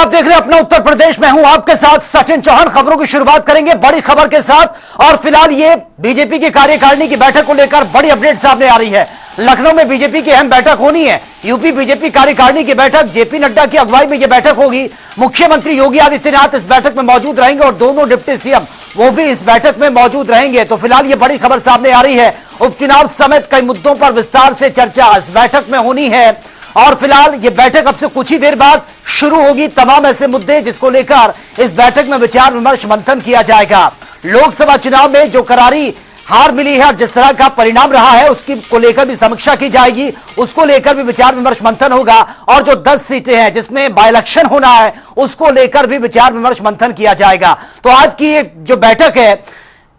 आप देख रहे हैं अपना उत्तर प्रदेश में हूं आपके साथ सचिन चौहान। खबरों की शुरुआत करेंगे बड़ी खबर के साथ और फिलहाल ये बीजेपी की कार्यकारिणी की बैठक को लेकर बड़ी अपडेट सामने आ रही है। लखनऊ में बीजेपी की अहम बैठक होनी है। यूपी बीजेपी कार्यकारिणी की बैठक, जेपी नड्डा की अगुवाई में यह बैठक होगी। मुख्यमंत्री योगी आदित्यनाथ इस बैठक में मौजूद रहेंगे और दोनों डिप्टी सीएम वो भी इस बैठक में मौजूद रहेंगे। तो फिलहाल ये बड़ी खबर सामने आ रही है। उपचुनाव समेत कई मुद्दों पर विस्तार से चर्चा इस बैठक में होनी है और फिलहाल ये बैठक अब से कुछ ही देर बाद शुरू होगी। तमाम ऐसे मुद्दे जिसको लेकर इस बैठक में विचार विमर्श मंथन किया जाएगा। लोकसभा चुनाव में जो करारी हार मिली है और जिस तरह का परिणाम रहा है उसकी को लेकर भी समीक्षा की जाएगी, उसको लेकर भी विचार विमर्श मंथन होगा। और जो 10 सीटें हैं जिसमें बाय इलेक्शन होना है उसको लेकर भी विचार विमर्श मंथन किया जाएगा। तो आज की ये जो बैठक है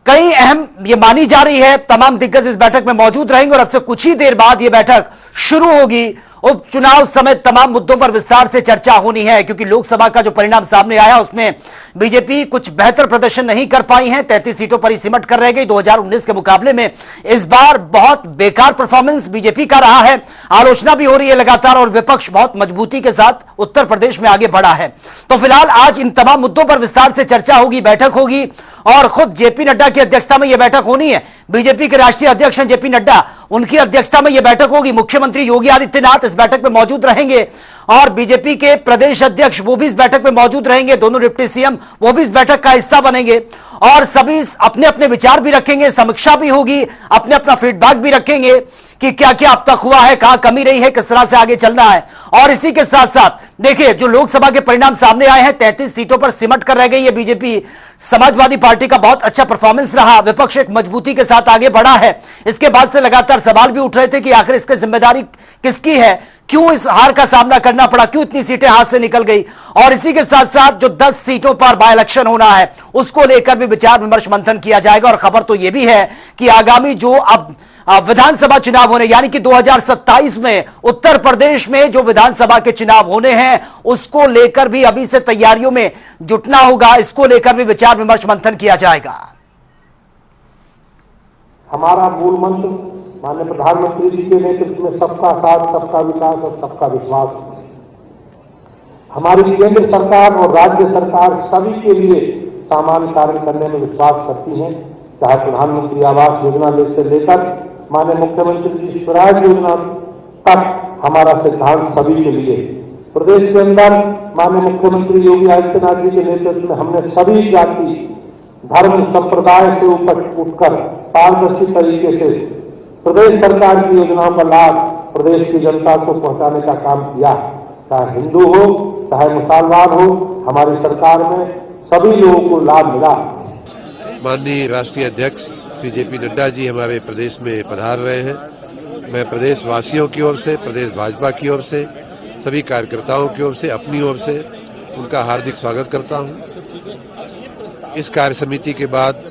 कई अहम ये मानी जा रही है। तमाम दिग्गज इस बैठक में मौजूद रहेंगे और अब से कुछ ही देर बाद यह बैठक शुरू होगी। उपचुनाव समेत तमाम मुद्दों पर विस्तार से चर्चा होनी है क्योंकि लोकसभा का जो परिणाम सामने आया उसमें बीजेपी कुछ बेहतर प्रदर्शन नहीं कर पाई है। 33 सीटों पर ही सिमट कर रह गई। 2019 के मुकाबले में इस बार बहुत बेकार परफॉर्मेंस बीजेपी का रहा है। आलोचना भी हो रही है लगातार और विपक्ष बहुत मजबूती के साथ उत्तर प्रदेश में आगे बढ़ा है। तो फिलहाल आज इन तमाम मुद्दों पर विस्तार से चर्चा होगी, बैठक होगी और खुद जेपी नड्डा की अध्यक्षता में यह बैठक होनी है। बीजेपी के राष्ट्रीय अध्यक्ष जेपी नड्डा, उनकी अध्यक्षता में यह बैठक होगी। मुख्यमंत्री योगी आदित्यनाथ इस बैठक में मौजूद रहेंगे और बीजेपी के प्रदेश अध्यक्ष वो भी इस बैठक में मौजूद रहेंगे। दोनों डिप्टी सीएम वो भी इस बैठक का हिस्सा बनेंगे और सभी अपने अपने विचार भी रखेंगे, समीक्षा भी होगी, अपने अपना फीडबैक भी रखेंगे कि क्या क्या अब तक हुआ है, कहां कमी रही है, किस तरह से आगे चलना है। और इसी के साथ साथ देखिए जो लोकसभा के परिणाम सामने आए हैं, 33 सीटों पर सिमट कर रह गई है बीजेपी। समाजवादी पार्टी का बहुत अच्छा परफॉर्मेंस रहा, विपक्ष एक मजबूती के साथ आगे बढ़ा है। इसके बाद से लगातार सवाल भी उठ रहे थे कि आखिर इसकी जिम्मेदारी किसकी है, क्यों इस हार का सामना करना पड़ा, क्यों इतनी सीटें हाथ से निकल गई। और इसी के साथ साथ जो 10 सीटों पर बाय इलेक्शन होना है उसको लेकर भी विचार विमर्श मंथन किया जाएगा। और खबर तो यह भी है कि आगामी जो अब विधानसभा चुनाव होने यानी कि 2027 में उत्तर प्रदेश में जो विधानसभा के चुनाव होने हैं उसको लेकर भी अभी से तैयारियों में जुटना होगा। इसको लेकर भी विचार विमर्श मंथन किया जाएगा। हमारा मूल मंत्र माननीय प्रधानमंत्री जी के नेतृत्व में सबका साथ, सबका विकास और सबका विश्वास। हमारी केंद्र सरकार और राज्य सरकार सभी के लिए सामान्य कार्य करने में विश्वास करती है। चाहे प्रधानमंत्री आवास योजना से लेकर माननीय मुख्यमंत्री जी स्वराज योजना तक हमारा सिद्धांत सभी के लिए। प्रदेश के अंदर माननीय मुख्यमंत्री योगी आदित्यनाथ जी के नेतृत्व में हमने सभी जाति, धर्म, संप्रदाय से ऊपर उठकर पारदर्शी तरीके से प्रदेश सरकार की योजनाओं का लाभ प्रदेश की जनता को पहुंचाने का काम किया। चाहे हिंदू हो चाहे मुसलमान हो, हमारी सरकार में सभी लोगों को लाभ मिला। माननीय राष्ट्रीय अध्यक्ष श्री जेपी नड्डा जी हमारे प्रदेश में पधार रहे हैं। मैं प्रदेश वासियों की ओर से, प्रदेश भाजपा की ओर से, सभी कार्यकर्ताओं की ओर से, अपनी ओर से उनका हार्दिक स्वागत करता हूं। इस कार्य समिति के बाद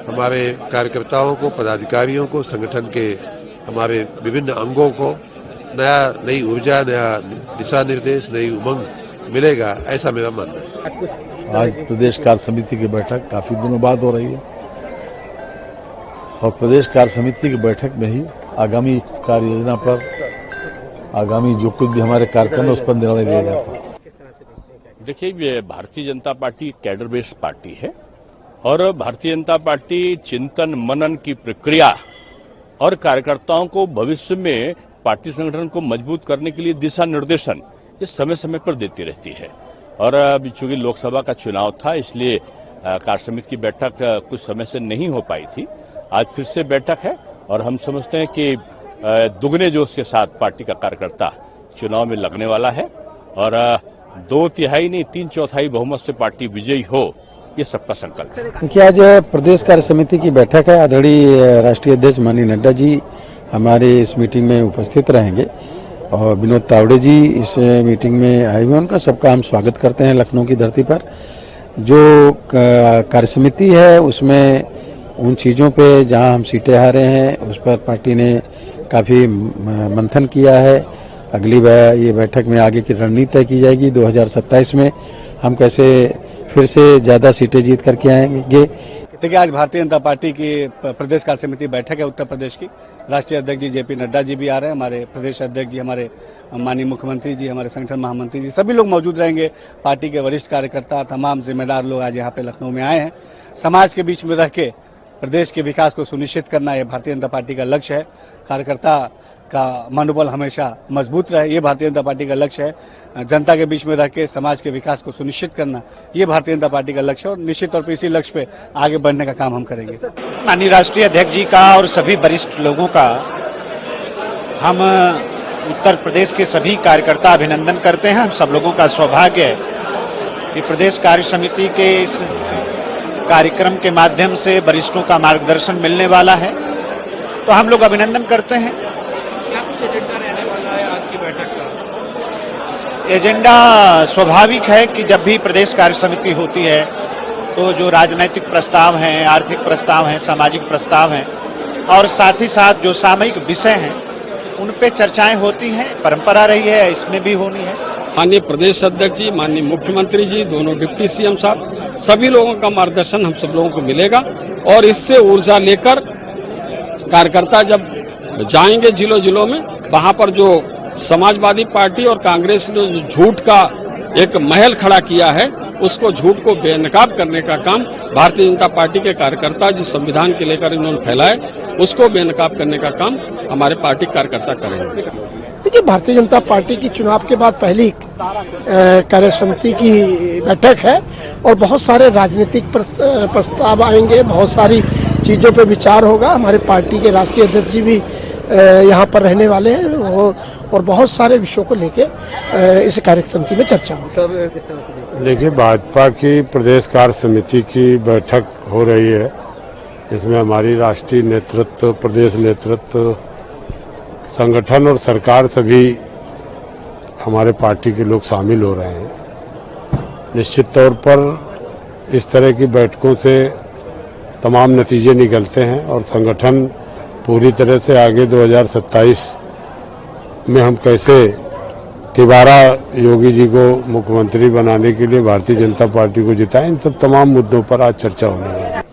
हमारे कार्यकर्ताओं को, पदाधिकारियों को, संगठन के हमारे विभिन्न अंगों को नई ऊर्जा, नया दिशा निर्देश, नई उमंग मिलेगा, ऐसा मेरा मानना है। आज प्रदेश कार्य समिति की बैठक काफी दिनों बाद हो रही है और प्रदेश कार्य समिति की बैठक में ही आगामी कार्य योजना पर, आगामी जो कुछ भी हमारे कार्यक्रम है उस पर निर्णय लिया जाता है। देखिए, ये Bharatiya Janata party cadre based party है और भारतीय जनता पार्टी चिंतन मनन की प्रक्रिया और कार्यकर्ताओं को भविष्य में पार्टी संगठन को मजबूत करने के लिए दिशा निर्देशन इस समय समय पर देती रहती है। और अभी चूंकि लोकसभा का चुनाव था इसलिए कार्य समिति की बैठक कुछ समय से नहीं हो पाई थी। आज फिर से बैठक है और हम समझते हैं कि दुगने जोश के साथ पार्टी का कार्यकर्ता चुनाव में लगने वाला है और 2/3 नहीं 3/4 बहुमत से पार्टी विजयी हो, ये सबका संकल्प है। देखिए, आज प्रदेश कार्य समिति की बैठक है। आदरणीय राष्ट्रीय अध्यक्ष माननीय नड्डा जी हमारे इस मीटिंग में उपस्थित रहेंगे और विनोद तावड़े जी इस मीटिंग में आए हुए, उनका सबका हम स्वागत करते हैं। लखनऊ की धरती पर जो कार्य समिति है उसमें उन चीज़ों पे जहां हम सीटें हारे हैं उस पर पार्टी ने काफ़ी मंथन किया है। अगली बार ये बैठक में आगे की रणनीति तय की जाएगी। 2027 में हम कैसे फिर से ज़्यादा सीटें जीत करके आएंगे। देखिए, आज भारतीय जनता पार्टी की प्रदेश कार्य समिति बैठक है उत्तर प्रदेश की। राष्ट्रीय अध्यक्ष जी जेपी नड्डा जी भी आ रहे हैं, हमारे प्रदेश अध्यक्ष जी, हमारे माननीय मुख्यमंत्री जी, हमारे संगठन महामंत्री जी, सभी लोग मौजूद रहेंगे। पार्टी के वरिष्ठ कार्यकर्ता, तमाम जिम्मेदार लोग आज यहाँ पे लखनऊ में आए हैं। समाज के बीच में रह के प्रदेश के विकास को सुनिश्चित करना ये भारतीय जनता पार्टी का लक्ष्य है। कार्यकर्ता का मनोबल हमेशा मजबूत रहे, ये भारतीय जनता पार्टी का लक्ष्य है। जनता के बीच में रह के समाज के विकास को सुनिश्चित करना ये भारतीय जनता पार्टी का लक्ष्य है और निश्चित तौर पर इसी लक्ष्य पे आगे बढ़ने का काम हम करेंगे। माननीय राष्ट्रीय अध्यक्ष जी का और सभी वरिष्ठ लोगों का हम उत्तर प्रदेश के सभी कार्यकर्ता अभिनंदन करते हैं। हम सब लोगों का सौभाग्य है कि प्रदेश कार्य समिति के इस कार्यक्रम के माध्यम से वरिष्ठों का मार्गदर्शन मिलने वाला है, तो हम लोग अभिनंदन करते हैं। एजेंडा रहने वाला है आज की बैठक का? एजेंडा स्वाभाविक है कि जब भी प्रदेश कार्य समिति होती है तो जो राजनीतिक प्रस्ताव हैं, आर्थिक प्रस्ताव हैं, सामाजिक प्रस्ताव हैं और साथ ही साथ जो सामयिक विषय हैं उन पे चर्चाएं होती हैं। परंपरा रही है, इसमें भी होनी है। माननीय प्रदेश अध्यक्ष जी, माननीय मुख्यमंत्री जी, दोनों डिप्टी सीएम साहब, सभी लोगों का मार्गदर्शन हम सब लोगों को मिलेगा और इससे ऊर्जा लेकर कार्यकर्ता जब जाएंगे जिलों जिलों में, वहां पर जो समाजवादी पार्टी और कांग्रेस ने जो झूठ का एक महल खड़ा किया है उसको, झूठ को बेनकाब करने का काम भारतीय जनता पार्टी के कार्यकर्ता जिस संविधान के लेकर इन्होंने फैलाए उसको बेनकाब करने का काम हमारे पार्टी कार्यकर्ता करेंगे। देखिए, भारतीय जनता पार्टी की चुनाव के बाद पहली कार्य समिति की बैठक है और बहुत सारे राजनीतिक प्रस्ताव आएंगे, बहुत सारी चीज़ों पे विचार होगा। हमारे पार्टी के राष्ट्रीय अध्यक्ष जी भी यहाँ पर रहने वाले हैं और बहुत सारे विषयों को लेके इस कार्य समिति में चर्चा होगी। देखिए, भाजपा की प्रदेश कार्य समिति की बैठक हो रही है। इसमें हमारी राष्ट्रीय नेतृत्व, प्रदेश नेतृत्व, संगठन और सरकार सभी हमारे पार्टी के लोग शामिल हो रहे हैं। निश्चित तौर पर इस तरह की बैठकों से तमाम नतीजे निकलते हैं और संगठन पूरी तरह से आगे 2027 में हम कैसे तिबारा योगी जी को मुख्यमंत्री बनाने के लिए भारतीय जनता पार्टी को जिताएं, इन सब तमाम मुद्दों पर आज चर्चा होने वाली है।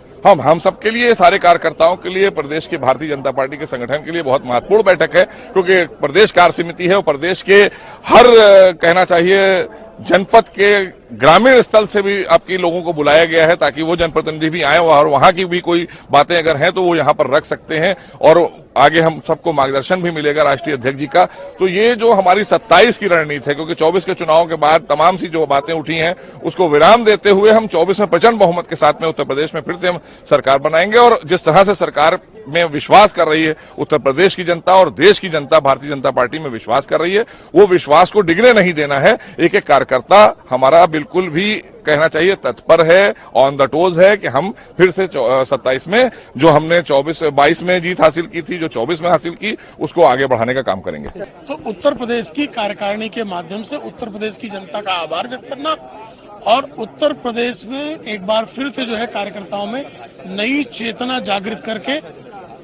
हम सबके लिए, सारे कार्यकर्ताओं के लिए, प्रदेश के भारतीय जनता पार्टी के संगठन के लिए बहुत महत्वपूर्ण बैठक है, क्योंकि प्रदेश कार्य समिति है और प्रदेश के हर कहना चाहिए जनपद के ग्रामीण स्थल से भी आपकी लोगों को बुलाया गया है ताकि वो जनप्रतिनिधि भी आए और वहां की भी कोई बातें अगर हैं तो वो यहाँ पर रख सकते हैं और आगे हम सबको मार्गदर्शन भी मिलेगा राष्ट्रीय अध्यक्ष जी का। तो ये जो हमारी 27 की रणनीति है, क्योंकि 24 के चुनाव के बाद तमाम सी जो बातें उठी हैं उसको विराम देते हुए हम 24 में प्रचंड बहुमत के साथ में उत्तर प्रदेश में फिर से हम सरकार बनाएंगे। और जिस तरह से सरकार में विश्वास कर रही है उत्तर प्रदेश की जनता और देश की जनता भारतीय जनता पार्टी में विश्वास कर रही है, वो विश्वास को डिगने नहीं देना है। एक एक कार्यकर्ता हमारा बिल्कुल भी कहना चाहिए तत्पर है, ऑन द टोज है कि हम फिर से 27 में जो हमने 22 में जीत हासिल की थी, जो 24 में हासिल की, उसको आगे बढ़ाने का काम करेंगे। तो उत्तर प्रदेश की कार्यकारिणी के माध्यम से उत्तर प्रदेश की जनता का आभार व्यक्त करना और उत्तर प्रदेश में एक बार फिर से जो है कार्यकर्ताओं में नई चेतना जागृत करके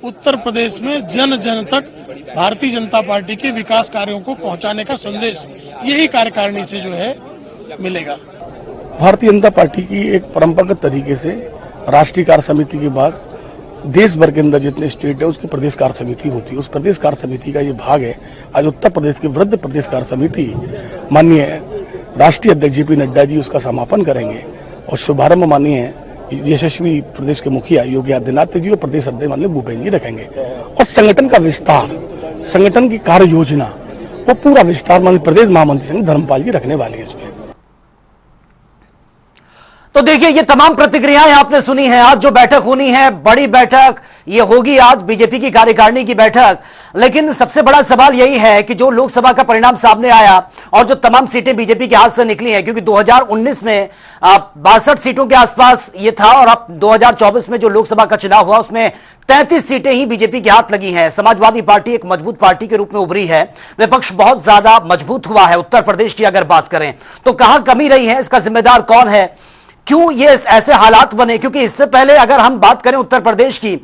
उत्तर प्रदेश में जन जन तक भारतीय जनता पार्टी के विकास कार्यों को पहुंचाने का संदेश यही कार्यकारिणी से जो है मिलेगा। भारतीय जनता पार्टी की एक परंपरागत तरीके से राष्ट्रीय कार्य समिति के बाद देश भर के अंदर जितने स्टेट है उसकी प्रदेश कार्य समिति होती है। उस प्रदेश कार्य समिति का ये भाग है। आज उत्तर प्रदेश की वृद्ध प्रदेश कार्य समिति माननीय राष्ट्रीय अध्यक्ष जेपी नड्डा जी उसका समापन करेंगे और शुभारंभ माननीय यशस्वी प्रदेश के मुखिया योगी आदित्यनाथ जी और प्रदेश अध्यक्ष माननीय भूपेन्द्र जी रखेंगे। और संगठन का विस्तार, संगठन की कार्य योजना, वो पूरा विस्तार माननीय प्रदेश महामंत्री सिंह धर्मपाल जी रखने वाले हैं इसमें। तो देखिए, ये तमाम प्रतिक्रियाएं आपने सुनी हैं। आज जो बैठक होनी है, बड़ी बैठक ये होगी आज बीजेपी की कार्यकारिणी की बैठक। लेकिन सबसे बड़ा सवाल यही है कि जो लोकसभा का परिणाम सामने आया और जो तमाम सीटें बीजेपी के हाथ से निकली हैं, क्योंकि 2019 में 62 सीटों के आसपास ये था और अब 2024 में जो लोकसभा का चुनाव हुआ उसमें 33 सीटें ही बीजेपी के हाथ लगी हैं। समाजवादी पार्टी एक मजबूत पार्टी के रूप में उभरी है, विपक्ष बहुत ज्यादा मजबूत हुआ है। उत्तर प्रदेश की अगर बात करें तो कहां कमी रही है, इसका जिम्मेदार कौन है, क्यों ये ऐसे हालात बने? क्योंकि इससे पहले अगर हम बात करें उत्तर प्रदेश की,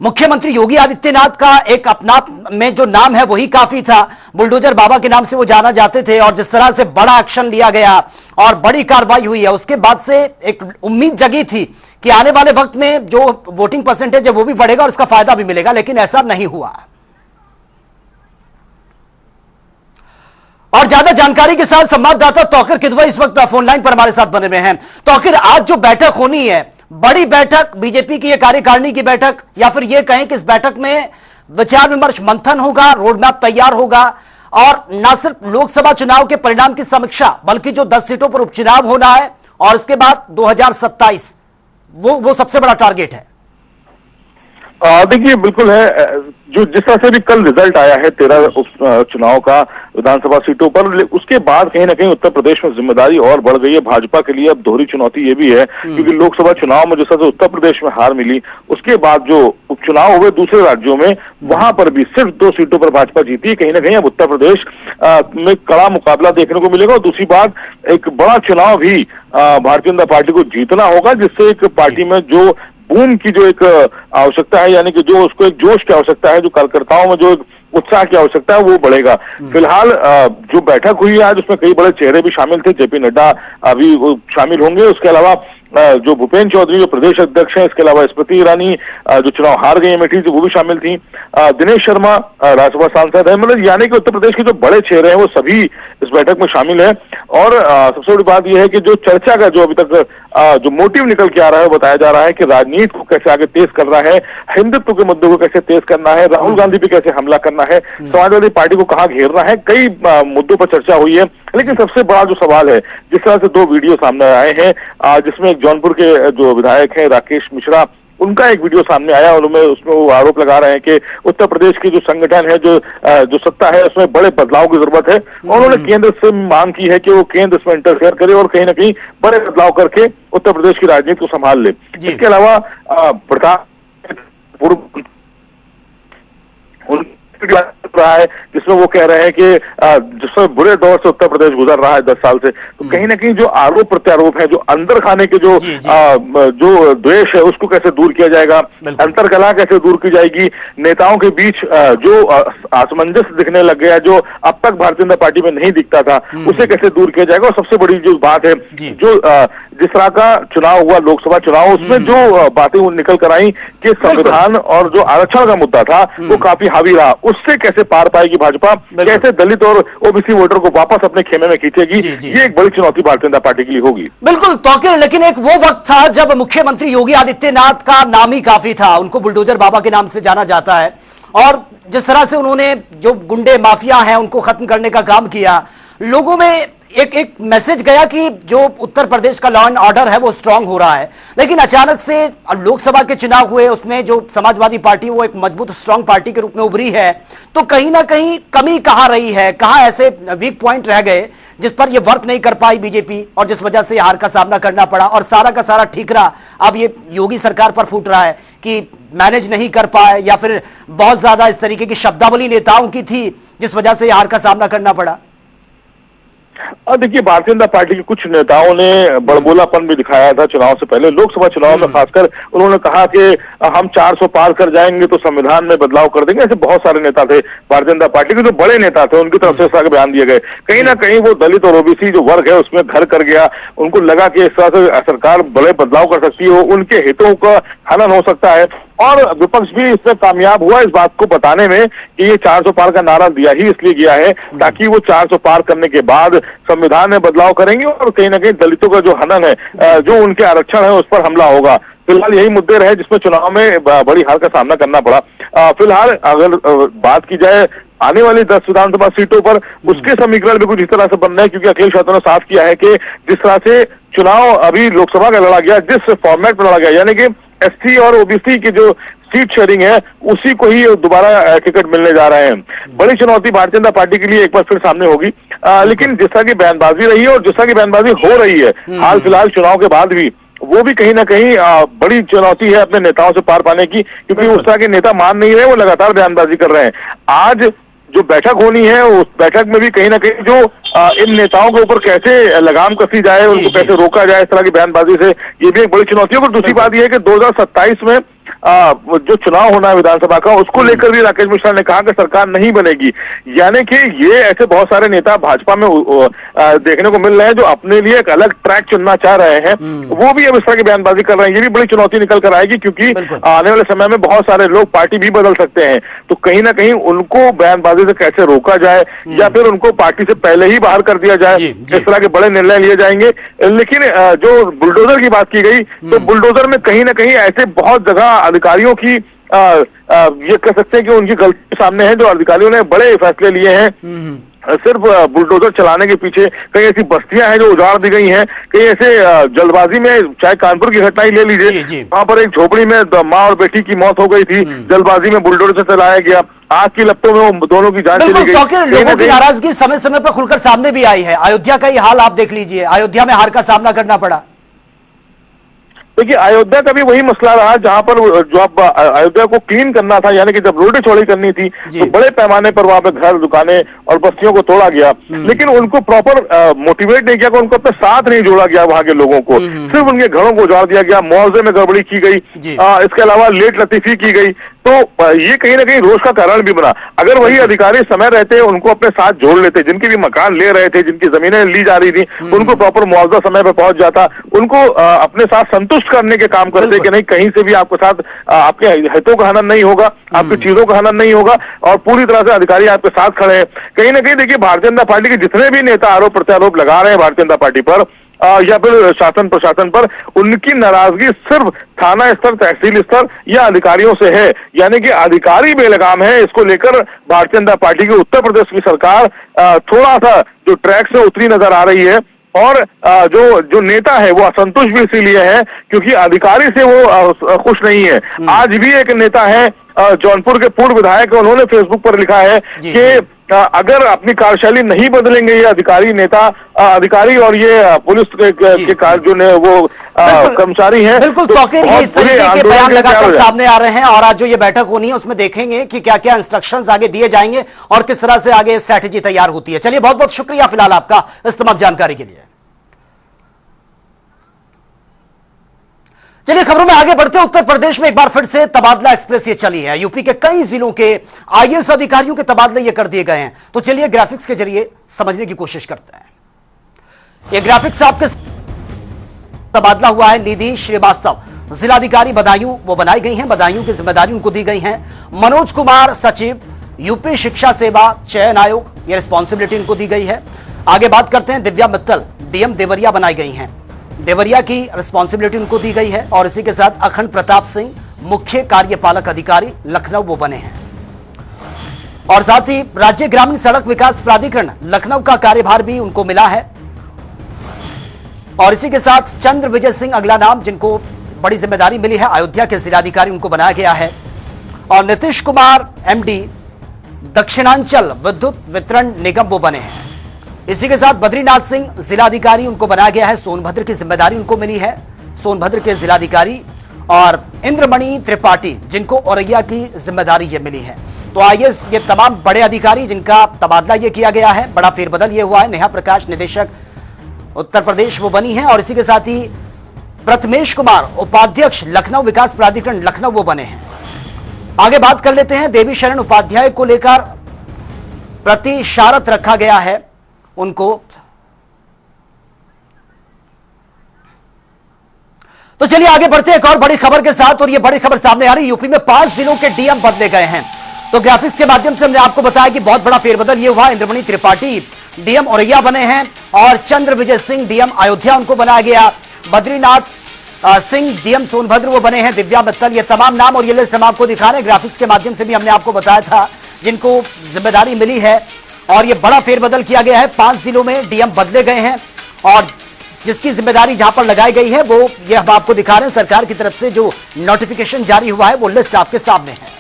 मुख्यमंत्री योगी आदित्यनाथ का एक अपना में जो नाम है वही काफी था, बुलडोजर बाबा के नाम से वो जाना जाते थे, और जिस तरह से बड़ा एक्शन लिया गया और बड़ी कार्रवाई हुई है, उसके बाद से एक उम्मीद जगी थी कि आने वाले वक्त में जो वोटिंग परसेंटेज है वो भी बढ़ेगा और इसका फायदा भी मिलेगा, लेकिन ऐसा नहीं हुआ। और ज्यादा जानकारी के साथ संवाददाता तौकीर किदवई इस वक्त फोन लाइन पर हमारे साथ बने हुए हैं। तौकीर, आज जो बैठक होनी है, बड़ी बैठक, बीजेपी की कार्यकारिणी की बैठक, या फिर यह कहें कि इस बैठक में विचार विमर्श मंथन होगा, रोडमैप तैयार होगा, और न सिर्फ लोकसभा चुनाव के परिणाम की समीक्षा बल्कि जो 10 सीटों पर उपचुनाव होना है और इसके बाद 2027 वो सबसे बड़ा टारगेट है। देखिए, बिल्कुल है, जो जिस तरह से भी कल रिजल्ट आया है 13 चुनाव का विधानसभा सीटों पर, उसके बाद कहीं ना कहीं उत्तर प्रदेश में जिम्मेदारी और बढ़ गई है भाजपा के लिए। अब दोहरी चुनौती ये भी है क्योंकि लोकसभा चुनाव में जिस तरह से उत्तर प्रदेश में हार मिली, उसके बाद जो उपचुनाव हुए दूसरे राज्यों में, वहां पर भी सिर्फ 2 सीटों पर भाजपा जीती। कहीं ना कहीं अब उत्तर प्रदेश में कड़ा मुकाबला देखने को मिलेगा। और दूसरी बात, एक बड़ा चुनाव भी भारतीय जनता पार्टी को जीतना होगा, जिससे एक पार्टी में जो बूम की जो एक आवश्यकता है, यानी कि जो उसको एक जोश की आवश्यकता है, जो कार्यकर्ताओं में जो एक उत्साह की आवश्यकता है, वो बढ़ेगा। फिलहाल जो बैठक हुई है आज, उसमें कई बड़े चेहरे भी शामिल थे। जेपी नड्डा अभी शामिल होंगे, उसके अलावा जो भूपेंद्र चौधरी जो प्रदेश अध्यक्ष हैं, इसके अलावा स्मृति ईरानी जो चुनाव हार गई अमेठी से, वो भी शामिल थी। दिनेश शर्मा राज्यसभा सांसद है, मतलब यानी कि उत्तर प्रदेश के जो बड़े चेहरे हैं वो सभी इस बैठक में शामिल है। और सबसे बड़ी बात यह है कि जो चर्चा का जो अभी तक जो मोटिव निकल के आ रहा है, बताया जा रहा है कि राजनीति को कैसे आगे तेज करना है, हिंदुत्व के मुद्दों को कैसे तेज करना है, राहुल गांधी पे कैसे हमला करना है, समाजवादी पार्टी को कहां घेरना है, कई मुद्दों पर चर्चा हुई है। लेकिन सबसे बड़ा जो सवाल है, जिस तरह से 2 वीडियो सामने आए हैं, जिसमें एक जौनपुर के जो विधायक हैं राकेश मिश्रा, उनका एक वीडियो सामने आया, उसमें वो आरोप लगा रहे हैं कि उत्तर प्रदेश की जो संगठन है, जो सत्ता है, उसमें बड़े बदलाव की जरूरत है। और उन्होंने केंद्र से मांग की है कि वो केंद्र इसमें इंटरफेयर करे और कहीं ना कहीं बड़े बदलाव करके उत्तर प्रदेश की राजनीति को संभाल ले। इसके अलावा रहा है, जिसमें वो कह रहे हैं कि जिसमें बुरे दौर से उत्तर प्रदेश गुजर रहा है 10 साल से, तो कहीं ना कहीं जो आरोप प्रत्यारोप है, जो अंदर खाने के जो द्वेष है, उसको कैसे दूर किया जाएगा, अंतरकलह कैसे दूर की जाएगी, नेताओं के बीच जो असमंजस दिखने लग गया, जो अब तक भारतीय जनता पार्टी में नहीं दिखता था, उसे कैसे दूर किया जाएगा। और सबसे बड़ी जो बात है, जो जिस तरह का चुनाव हुआ लोकसभा चुनाव, उसमें जो बातें निकल कर आई कि संविधान और जो आरक्षण का मुद्दा था वो काफी हावी रहा, उससे कैसे पार पाएगी भाजपा, कैसे दलित और ओबीसी वोटर को वापस अपने खेमे में खींचेगी, ये एक बड़ी चुनौती भारतीय जनता पार्टी के लिए होगी। बिल्कुल तौकीर, लेकिन एक वो वक्त था जब मुख्यमंत्री योगी आदित्यनाथ का नाम ही काफी था, उनको बुलडोजर बाबा के नाम से जाना जाता है, और जिस तरह से उन्होंने जो गुंडे माफिया हैं उनको खत्म करने का काम किया, लोगों में एक मैसेज गया कि जो उत्तर प्रदेश का लॉ एंड ऑर्डर है वो स्ट्रांग हो रहा है। लेकिन अचानक से लोकसभा के चुनाव हुए, उसमें जो समाजवादी पार्टी वो एक मजबूत स्ट्रांग पार्टी के रूप में उभरी है, तो कहीं ना कहीं कमी कहां रही है, कहां ऐसे वीक पॉइंट रह गए जिस पर ये वर्क नहीं कर पाई बीजेपी, और जिस वजह से हार का सामना करना पड़ा, और सारा का सारा ठीकरा अब ये योगी सरकार पर फूट रहा है कि मैनेज नहीं कर पाए, या फिर बहुत ज्यादा इस तरीके की शब्दावली नेताओं की थी जिस वजह से हार का सामना करना पड़ा। देखिए, भारतीय जनता पार्टी के कुछ नेताओं ने बड़बोलापन भी दिखाया था चुनाव से पहले। लोकसभा चुनाव में खासकर उन्होंने कहा कि हम 400 पार कर जाएंगे तो संविधान में बदलाव कर देंगे। ऐसे बहुत सारे नेता थे भारतीय जनता पार्टी के, जो बड़े नेता थे, उनकी तरफ से इस तरह के बयान दिए गए। कहीं ना कहीं वो दलित और ओबीसी जो वर्ग है उसमें घर कर गया, उनको लगा कि इस तरह से सरकार बड़े बदलाव कर सकती है, उनके हितों का हनन हो सकता है। और विपक्ष भी इसमें कामयाब हुआ इस बात को बताने में कि ये 400 पार का नारा दिया ही इसलिए गया है ताकि वो 400 पार करने के बाद संविधान में बदलाव करेंगे और कहीं ना कहीं दलितों का जो हनन है, जो उनके आरक्षण है, उस पर हमला होगा। फिलहाल यही मुद्दे रहे जिसमें चुनाव में बड़ी हार का सामना करना पड़ा। फिलहाल अगर बात की जाए आने वाली 10 विधानसभा सीटों पर, उसके समीकरण भी कुछ इस तरह से बन रहे हैं, क्योंकि अखिलेश यादव ने साफ किया है कि जिस तरह से चुनाव अभी लोकसभा का लड़ा गया, जिस फॉर्मेट में लड़ा गया, यानी कि एसटी और ओबीसी की जो सीट शेयरिंग है उसी को ही दोबारा टिकट मिलने जा रहे हैं। बड़ी चुनौती भारतीय जनता पार्टी के लिए एक बार फिर सामने होगी। लेकिन जिस तरह की बयानबाजी रही है और जिस तरह की बयानबाजी हो रही है हाल फिलहाल चुनाव के बाद भी, वो भी कहीं ना कहीं बड़ी चुनौती है अपने नेताओं से पार पाने की, क्योंकि उस तरह के नेता मान नहीं रहे, वो लगातार बयानबाजी कर रहे हैं। आज जो बैठक होनी है उस बैठक में भी कहीं ना कहीं जो इन नेताओं के ऊपर कैसे लगाम कसी जाए, उनको कैसे रोका जाए इस तरह की बयानबाजी से, ये भी एक बड़ी चुनौती है। और दूसरी बात यह है कि 2027 में जो चुनाव होना है विधानसभा का, उसको लेकर भी राकेश मिश्रा ने कहा कि सरकार नहीं बनेगी। यानी कि ये ऐसे बहुत सारे नेता भाजपा में देखने को मिल रहे हैं जो अपने लिए एक अलग ट्रैक चुनना चाह रहे हैं, वो भी अब इस तरह की बयानबाजी कर रहे हैं। ये भी बड़ी चुनौती निकल कर आएगी, क्योंकि आने वाले समय में बहुत सारे लोग पार्टी भी बदल सकते हैं। तो कहीं ना कहीं उनको बयानबाजी से कैसे रोका जाए, या फिर उनको पार्टी से पहले ही बाहर कर दिया जाए, इस तरह के बड़े निर्णय लिए जाएंगे। लेकिन जो बुलडोजर की बात की गई, तो बुलडोजर में कहीं ना कहीं ऐसे बहुत जगह अधिकारियों की ये कह सकते हैं कि उनकी गलती सामने है, जो अधिकारियों ने बड़े फैसले लिए हैं सिर्फ बुलडोजर चलाने के पीछे। कई ऐसी बस्तियां हैं जो उजाड़ दी गई हैं, कई ऐसे जल्दबाजी में, चाहे कानपुर की घटना ही ले लीजिए, वहां पर एक झोपड़ी में माँ और बेटी की मौत हो गई थी, जल्दबाजी में बुलडोजर से चलाया गया, आग की लपटों में वो दोनों की जान चली गई। लोगों की नाराजगी समय समय पर खुलकर सामने भी आई है। अयोध्या का ही हाल आप देख लीजिए, अयोध्या में हार का सामना करना पड़ा। देखिए, अयोध्या का भी वही मसला रहा, जहां पर जो अब अयोध्या को क्लीन करना था, यानी कि जब रोड चौड़ी करनी थी, तो बड़े पैमाने पर वहां पे घर, दुकानें और बस्तियों को तोड़ा गया, लेकिन उनको प्रॉपर मोटिवेट नहीं किया, उनको अपने साथ नहीं जोड़ा गया वहां के लोगों को, सिर्फ उनके घरों को उजाड़ दिया गया, मुआवजे में गड़बड़ी की गई, इसके अलावा लेट लतीफी की गई। तो ये कहीं ना कहीं रोष का कारण भी बना। अगर वही अधिकारी समय रहते उनको अपने साथ जोड़ लेते, जिनके भी मकान ले रहे थे, जिनकी जमीनें ली जा रही थी, उनको प्रॉपर मुआवजा समय पर पहुंच जाता, उनको अपने साथ संतुष्ट करने के काम करते कि नहीं, कहीं से भी आपके साथ आपके हितों का हनन नहीं होगा, आपकी चीजों का हनन नहीं होगा, और पूरी तरह से अधिकारी आपके साथ खड़े हैं। कहीं ना कहीं देखिए, भारतीय जनता पार्टी के जितने भी नेता आरोप प्रत्यारोप लगा रहे हैं भारतीय जनता पार्टी पर या फिर शासन प्रशासन पर, उनकी नाराजगी सिर्फ थाना स्तर, तहसील स्तर या अधिकारियों से है, यानी कि अधिकारी बेलगाम है। इसको लेकर भारतीय जनता पार्टी की उत्तर प्रदेश की सरकार थोड़ा सा जो ट्रैक से उतरी नजर आ रही है, और जो नेता है वो असंतुष्ट भी इसीलिए है क्योंकि अधिकारी से वो खुश नहीं है। आज भी एक नेता है जौनपुर के पूर्व विधायक, उन्होंने फेसबुक पर लिखा है कि अगर अपनी कार्यशैली नहीं बदलेंगे ये अधिकारी और ये पुलिस के जो वो कर्मचारी हैं, बिल्कुल तौकीर ये इस तरीके के बयान लगाकर सामने आ रहे हैं। और आज जो ये बैठक होनी है उसमें देखेंगे कि क्या क्या इंस्ट्रक्शंस आगे दिए जाएंगे और किस तरह से आगे स्ट्रैटेजी तैयार होती है। चलिए, बहुत बहुत शुक्रिया फिलहाल आपका इस तमाम जानकारी के लिए। चलिए, खबरों में आगे बढ़ते हैं। उत्तर प्रदेश में एक बार फिर से तबादला एक्सप्रेस ये चली है। यूपी के कई जिलों के आईएएस अधिकारियों के तबादले ये कर दिए गए हैं। तो चलिए ग्राफिक्स के जरिए समझने की कोशिश करते हैं। ये ग्राफिक्स आपके तबादला हुआ है। निधि श्रीवास्तव जिलाधिकारी बदायूं वो बनाई गई हैं, बदायूं की जिम्मेदारी उनको दी गई है। मनोज कुमार सचिव यूपी शिक्षा सेवा चयन आयोग, ये रिस्पॉन्सिबिलिटी इनको दी गई है। आगे बात करते हैं। दिव्या मित्तल डीएम देवरिया बनाई गई हैं, देवरिया की रिस्पॉन्सिबिलिटी उनको दी गई है। और इसी के साथ अखंड प्रताप सिंह मुख्य कार्यपालक अधिकारी लखनऊ वो बने हैं। और साथ ही राज्य ग्रामीण सड़क विकास प्राधिकरण लखनऊ का कार्यभार भी उनको मिला है। और इसी के साथ चंद्र विजय सिंह अगला नाम, जिनको बड़ी जिम्मेदारी मिली है, अयोध्या के जिलाधिकारी उनको बनाया गया है। और नीतीश कुमार एमडी दक्षिणांचल विद्युत वितरण निगम वो बने हैं। इसी के साथ बद्रीनाथ सिंह जिलाधिकारी उनको बनाया गया है, सोनभद्र की जिम्मेदारी उनको मिली है, सोनभद्र के जिलाधिकारी। और इंद्रमणि त्रिपाठी जिनको औरैया की जिम्मेदारी ये मिली है। तो आईएएस ये तमाम बड़े अधिकारी जिनका तबादला ये किया गया है, बड़ा फेरबदल ये हुआ है। नेहा प्रकाश निदेशक उत्तर प्रदेश वो बनी है। और इसी के साथ ही प्रथमेश कुमार उपाध्यक्ष लखनऊ विकास प्राधिकरण लखनऊ वो बने हैं। आगे बात कर लेते हैं। देवी शरण उपाध्याय को लेकर प्रतिशारत रखा गया है उनको। तो चलिए आगे बढ़ते हैं एक और बड़ी खबर के साथ। और यह बड़ी खबर सामने आ रही है, यूपी में 5 जिलों के डीएम बदले गए हैं। तो ग्राफिक्स के माध्यम से हमने आपको बताया कि बहुत बड़ा फेरबदल यह हुआ। इंद्रमणि त्रिपाठी डीएम औरैया बने हैं और चंद्र विजय सिंह डीएम अयोध्या उनको बनाया गया। बद्रीनाथ सिंह डीएम सोनभद्र वो बने हैं। दिव्या मित्तल, ये तमाम नाम और ये लिस्ट हम आपको दिखा रहे हैं। ग्राफिक्स के माध्यम से भी हमने आपको बताया था जिनको जिम्मेदारी मिली है। और ये बड़ा फेरबदल किया गया है। 5 जिलों में डीएम बदले गए हैं और जिसकी जिम्मेदारी जहां पर लगाई गई है वो ये हम आपको दिखा रहे हैं। सरकार की तरफ से जो नोटिफिकेशन जारी हुआ है वो लिस्ट आपके सामने है।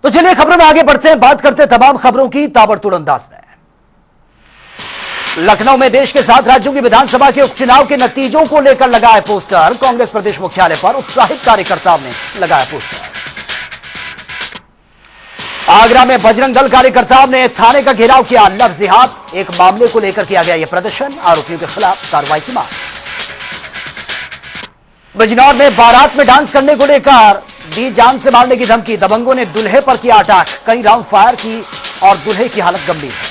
तो चलिए खबरों में आगे बढ़ते हैं, बात करते हैं तमाम खबरों की ताबड़तोड़ अंदाज में। लखनऊ में देश के 7 राज्यों की विधानसभा के उपचुनाव के नतीजों को लेकर लगाए पोस्टर। कांग्रेस प्रदेश मुख्यालय पर उत्साहित कार्यकर्ताओं ने लगाया पोस्टर। आगरा में बजरंग दल कार्यकर्ताओं ने थाने का घेराव किया। लफ्ज जिहाद एक मामले को लेकर किया गया यह प्रदर्शन। आरोपियों के खिलाफ कार्रवाई की मांग। बिजनौर में बारात में डांस करने को लेकर दी जान से मारने की धमकी। दबंगों ने दूल्हे पर किया अटैक, कई राउंड फायर की और दूल्हे की हालत गंभीर है।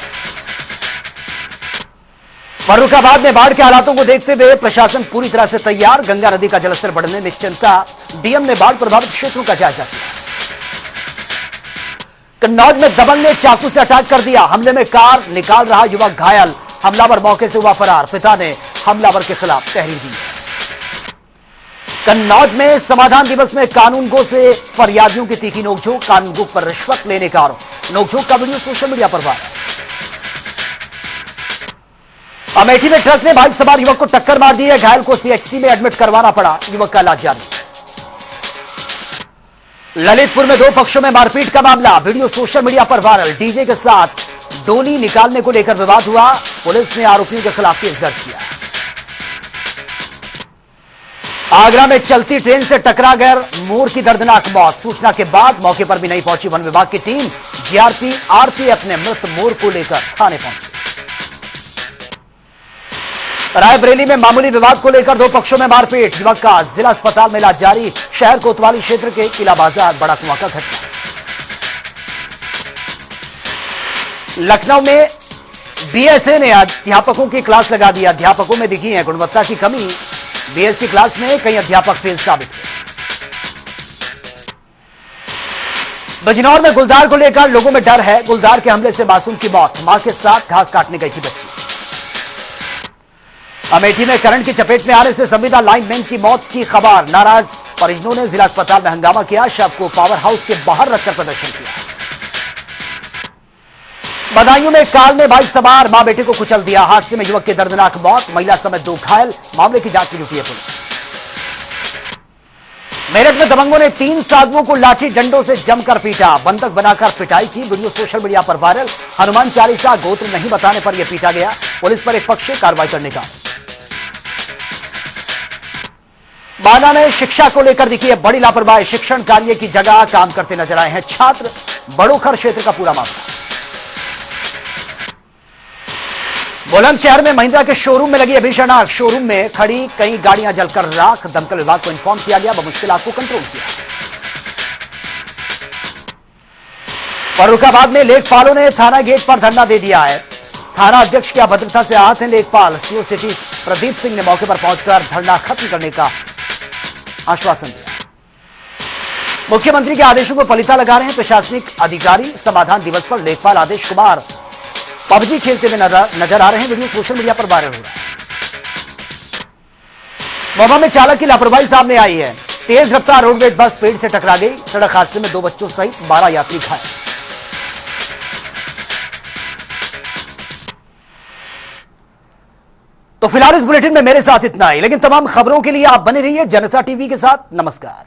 फर्रुखाबाद में बाढ़ के हालातों को देखते हुए प्रशासन पूरी तरह से तैयार। गंगा नदी का जलस्तर बढ़ने में चिंता। डीएम ने बाढ़ प्रभावित क्षेत्रों का जायजा लिया। कन्नौज में दबंग ने चाकू से अटैक कर दिया। हमले में कार निकाल रहा युवक घायल। हमलावर मौके से हुआ फरार। पिता ने हमलावर के खिलाफ तहरीर दी। कन्नौज में समाधान दिवस में कानून गो से फरियादियों की तीखी नोकझोंक। कानून गो पर रिश्वत लेने का आरोप। नोकझोंक का वीडियो सोशल मीडिया पर वायरल। अमेठी में ट्रक ने बाइक सवार युवक को टक्कर मार दी है। घायल को सीएचसी में एडमिट करवाना पड़ा। युवक का इलाज जारी। ललितपुर में 2 पक्षों में मारपीट का मामला। वीडियो सोशल मीडिया पर वायरल। डीजे के साथ डोली निकालने को लेकर विवाद हुआ। पुलिस ने आरोपियों के खिलाफ केस दर्ज किया। आगरा में चलती ट्रेन से टकराकर मोर की दर्दनाक मौत। सूचना के बाद मौके पर भी नहीं पहुंची वन विभाग की टीम। जीआरपी आरपीएफ ने मृत मोर को लेकर थाने पहुंची। रायबरेली में मामूली विवाद को लेकर 2 पक्षों में मारपीट। युवक का जिला अस्पताल में इलाज जारी। शहर कोतवाली क्षेत्र के किला बाजार बड़ा कुआं का घटना। लखनऊ में बीएसए ने अध्यापकों की क्लास लगा दी। अध्यापकों में दिखी है गुणवत्ता की कमी। बीएस की क्लास में कई अध्यापक फेल साबित हुए। बिजनौर में गुलदार को लेकर लोगों में डर है। गुलदार के हमले से मासूम की मौत। मां के साथ घास काटने गई थी बच्ची। अमेठी में करंट की चपेट में आने से संविदा लाइनमैन की मौत की खबर। नाराज परिजनों ने जिला अस्पताल में हंगामा किया। शव को पावर हाउस के बाहर रखकर प्रदर्शन किया। बदायूं में कार ने बाइक सवार मां बेटे को कुचल दिया। हादसे में युवक की दर्दनाक मौत। महिला समेत 2 घायल। मामले की जांच में जुटी है पुलिस। मेरठ में दबंगों ने 3 साधुओं को लाठी डंडों से जमकर पीटा। बंधक बनाकर पिटाई की। वीडियो सोशल मीडिया पर वायरल। हनुमान चालीसा गोत्र नहीं बताने पर यह पीटा गया। पुलिस पर एक पक्षीय कार्रवाई करने का। बाना में शिक्षा को लेकर दिखी है बड़ी लापरवाही। शिक्षण कार्य की जगह काम करते नजर आए हैं छात्र। बड़ोखर क्षेत्र का पूरा मामला। बुलंदशहर में महिंद्रा के शोरूम में लगी है भीषण आग। शोरूम में खड़ी कई गाड़ियां जलकर राख। दमकल विभाग को इन्फॉर्म किया गया। बमुश्किल आग को कंट्रोल किया। फर्रुखाबाद में लेखपालों ने थाना गेट पर धरना दे दिया है। थाना अध्यक्ष की अभद्रता से आहत हैं लेखपाल। सीओ सिटी प्रदीप सिंह ने मौके पर पहुंचकर धरना खत्म करने का आश्वासन दिया। मुख्यमंत्री के आदेशों को पलीता लगा रहे हैं प्रशासनिक अधिकारी। समाधान दिवस पर लेखपाल आदेश कुमार पबजी खेलते हुए नजर आ रहे हैं। वीडियो सोशल मीडिया पर वायरल हो रहा है। महोबा में चालक की लापरवाही सामने आई है। तेज रफ्तार रोडवेज बस पेड़ से टकरा गई। सड़क हादसे में 2 बच्चों सहित 12 यात्री घायल। तो फिलहाल इस बुलेटिन में मेरे साथ इतना ही, लेकिन तमाम खबरों के लिए आप बने रहिए जनता टीवी के साथ। नमस्कार।